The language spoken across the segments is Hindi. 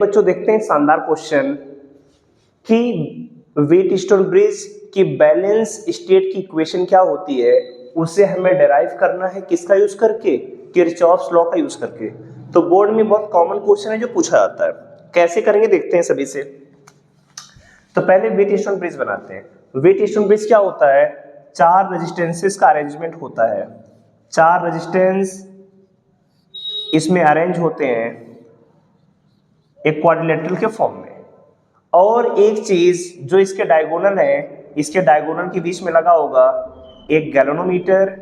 बच्चों देखते हैं शानदार क्वेश्चन कि व्हीटस्टोन ब्रिज की बैलेंस स्टेट की इक्वेशन क्या होती है, उसे हमें डेराइव करना है किसका यूज करके, किरचॉफ्स लॉ का यूज करके। तो बोर्ड में बहुत कॉमन क्वेश्चन है जो पूछा जाता है, कैसे करेंगे देखते हैं सभी से। तो पहले व्हीटस्टोन ब्रिज बनाते हैं। व्हीटस्टोन ब्रिज क्या होता है, चार रेजिस्टेंसेस का अरेंजमेंट होता है, चार रेजिस्टेंस इसमें अरेंज होते हैं एक क्वाड्रिलेटरल के फॉर्म में, और एक चीज जो इसके डायगोनल है, इसके डायगोनल के बीच में लगा होगा एक गैल्वेनोमीटर,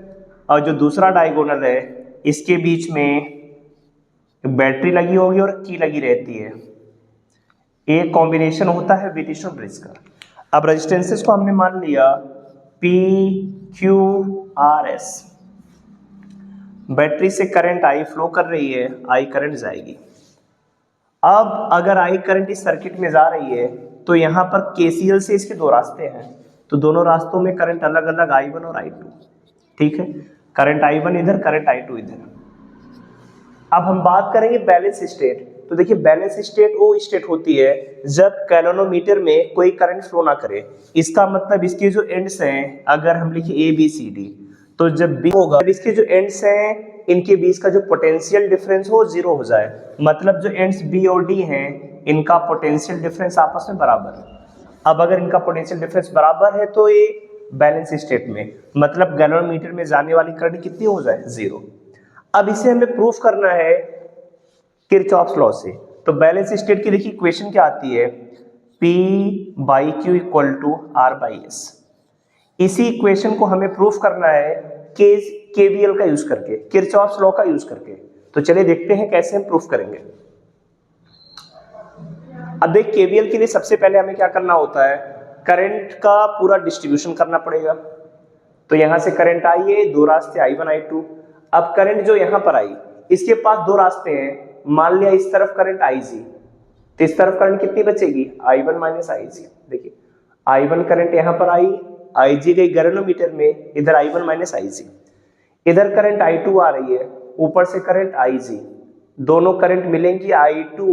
और जो दूसरा डायगोनल है इसके बीच में बैटरी लगी होगी और की लगी रहती है। एक कॉम्बिनेशन होता है व्हीटस्टोन ब्रिज का। अब रेजिस्टेंसेस को हमने मान लिया P Q R S। Battery से करंट I फ्लो कर रही है, I करंट जाएगी। अब अगर I करंट इस सर्किट में जा रही है तो यहाँ पर KCL से इसके दो रास्ते हैं, तो दोनों रास्तों में करंट अलग अलग I1 और I2, ठीक है। करंट I1 इधर, करंट I2 इधर। अब हम बात करेंगे बैलेंस स्टेट। तो देखिए बैलेंस स्टेट वो स्टेट होती है जब गैल्वेनोमीटर में कोई करंट फ्लो ना करे। इसका मतलब इसके जो एंड्स हैं, अगर हम लिखे A B C D, तो जब B होगा इसके जो एंड्स हैं इनके बीच का जो पोटेंशियल डिफरेंस हो जीरो हो जाए, मतलब जो एंड्स B और D हैं इनका पोटेंशियल डिफरेंस आपस में बराबर है। अब अगर इनका पोटेंशियल डिफरेंस बराबर है तो ये बैलेंस स्टेट में, मतलब गैल्वेनोमीटर में जाने वाली करंट कितनी हो जाए, जीरो। अब इसे हमें प्रूफ करना है किरचॉफ्स लॉ से। तो बैलेंस स्टेट की देखिए इक्वेशन क्या आती है, P by Q equal to R by S। इसी इक्वेशन को हमें प्रूफ करना है KVL का यूज करके, किरचॉफ्स लॉ का यूज करके। तो चलिए देखते हैं कैसे हम प्रूफ करेंगे। अब देख KVL के लिए सबसे पहले हमें क्या करना होता है, करंट का पूरा डिस्ट्रीब्यूशन करना पड़ेगा। तो यहां से करंट आई है, दो रास्ते I1 I2। अब करंट जो यहां पर आई इसके पास दो रास्ते हैं, मान लिया इस तरफ करंट IG, तो इस तरफ करंट कितनी बचेगी, I1 माइनस IG। देखिए I1 करंट यहां पर आई, IG गई गैल्वेनोमीटर में, इधर I1 माइनस IG। इधर करंट I2 आ रही है, ऊपर से करंट IG, दोनों करंट मिलेंगी I2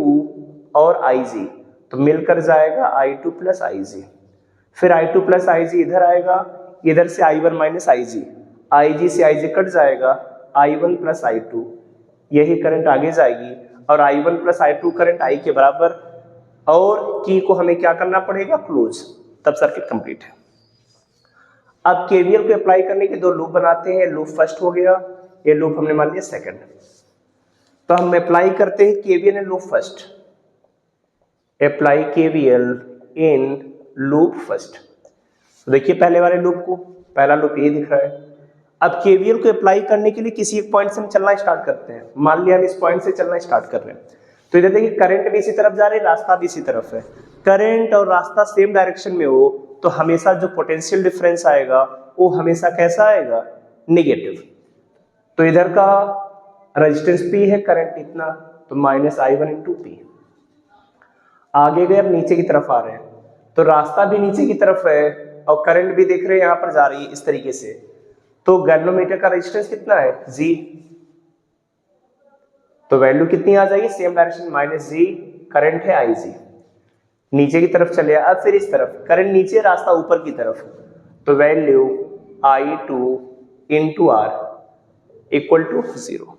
और IG, तो मिलकर जाएगा I2 प्लस IG। फिर I2 प्लस IG इधर आएगा, इधर से I1 माइनस IG से IG कट जाएगा, I1 प्लस I2, यही करंट आगे जाएगी, और I1 plus I2 current I के बराबर, और की को हमें क्या करना पड़ेगा, क्लोज, तब सर्किट कंप्लीट है। अब KVL को अप्लाई करने के दो लूप बनाते हैं। लूप फर्स्ट हो गया, ये लूप हमने मान लिया सेकंड। तो हम अप्लाई करते हैं KVL in loop first. Apply KVL in loop first. तो देखिए पहले वाले लूप को, पहला लूप ये दिख रहा है। अब KVL को अप्लाई करने के लिए किसी एक पॉइंट से हम चलना स्टार्ट करते हैं। मान लिया हम इस पॉइंट से चलना स्टार्ट कर रहे हैं, तो इधर देखिए करंट भी इसी तरफ जा रही है, रास्ता भी इसी तरफ है। करंट और रास्ता सेम डायरेक्शन में हो तो हमेशा जो पोटेंशियल डिफरेंस आएगा वो हमेशा कैसा आएगा, नेगेटिव। तो इधर का रेजिस्टेंस P है, करंट इतना, तो माइनस I1 इंटू P। आगे गए, अब नीचे की तरफ आ रहे हैं, तो रास्ता भी नीचे की तरफ है और करंट भी देख रहे हैं यहाँ पर जा रही है इस तरीके से। तो गैल्वेनोमीटर का रेजिस्टेंस कितना है, G, तो वैल्यू कितनी आ जाएगी, same direction minus G, current है IG, नीचे की तरफ चले। अब फिर इस तरफ करंट नीचे, रास्ता ऊपर की तरफ, तो value I2 into R equal to 0।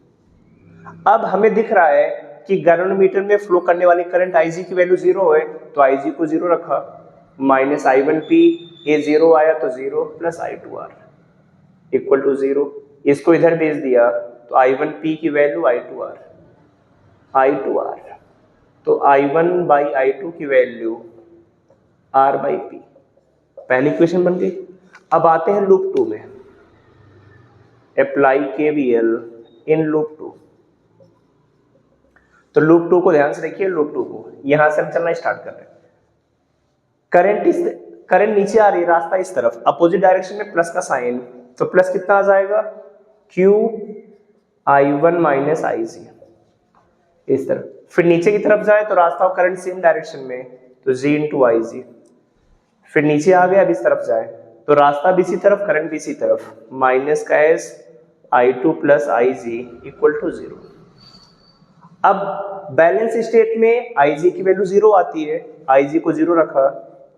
अब हमें दिख रहा है कि गैल्वेनोमीटर में फ्लो करने वाली करंट IG की वैल्यू 0 है, तो IG को 0 रखा, माइनस I1P, ये 0 आया तो 0 प्लस I2R इक्वल टू 0। इसको इधर भेज दिया तो I1P की वैल्यू I2R, तो I1 बाई I2 की वैल्यू R बाई P, पहली इक्वेशन बन गई। अब आते हैं लूप 2 में। Apply KVL in loop 2। तो लूप 2 को ध्यान से देखिए, लूप 2 को यहां से हम चलना स्टार्ट कर रहे हैं। करंट नीचे आ रही है, रास्ता इस तरफ, अपोजिट डायरेक्शन में प्लस का साइन, तो प्लस कितना आ जाएगा, Q I1 माइनस IG इस तरफ। फिर नीचे की तरफ जाए तो रास्ता और करंट सेम डायरेक्शन में, तो G इंटू IG। फिर नीचे आ गया, अब इस तरफ जाए तो रास्ता भी इसी तरफ, करंट भी इसी तरफ, माइनस का S I2 plus IG equal to 0। अब बैलेंस स्टेट में Ig की वैल्यू 0 आती है, Ig को 0 रखा,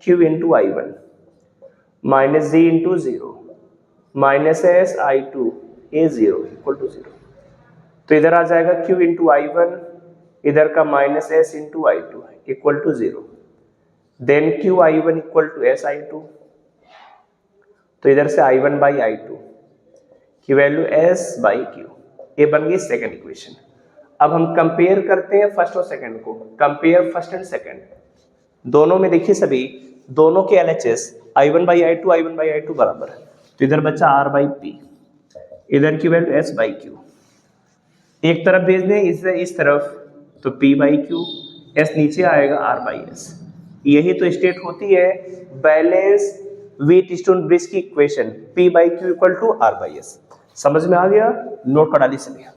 Q into I1 minus G into 0 minus S I2 A0 equal to 0। तो इधर आ जाएगा Q इंटू I1, इधर का minus S into I2 equal to 0, then Q I1 equal to S I2, तो इधर से I1 बाई I2 की वैल्यू S बाई Q, ये बन गई सेकेंड इक्वेशन। अब हम कंपेयर करते हैं फर्स्ट और सेकंड को, कंपेयर फर्स्ट एंड सेकंड, दोनों में देखिए सभी, दोनों के LHS I1 बाई I2 बराबर है, तो इधर बचा R बाई P, इधर की वैल्यू S बाई Q, एक तरफ भेज दें इसे इस तरफ तो P बाई Q, S नीचे आएगा R बाई S। यही तो स्टेट होती है बैलेंस व्हीटस्टोन ब्रिज की equation, P by Q equal to R by S। समझ में आ गया? नोट करा ली सभी।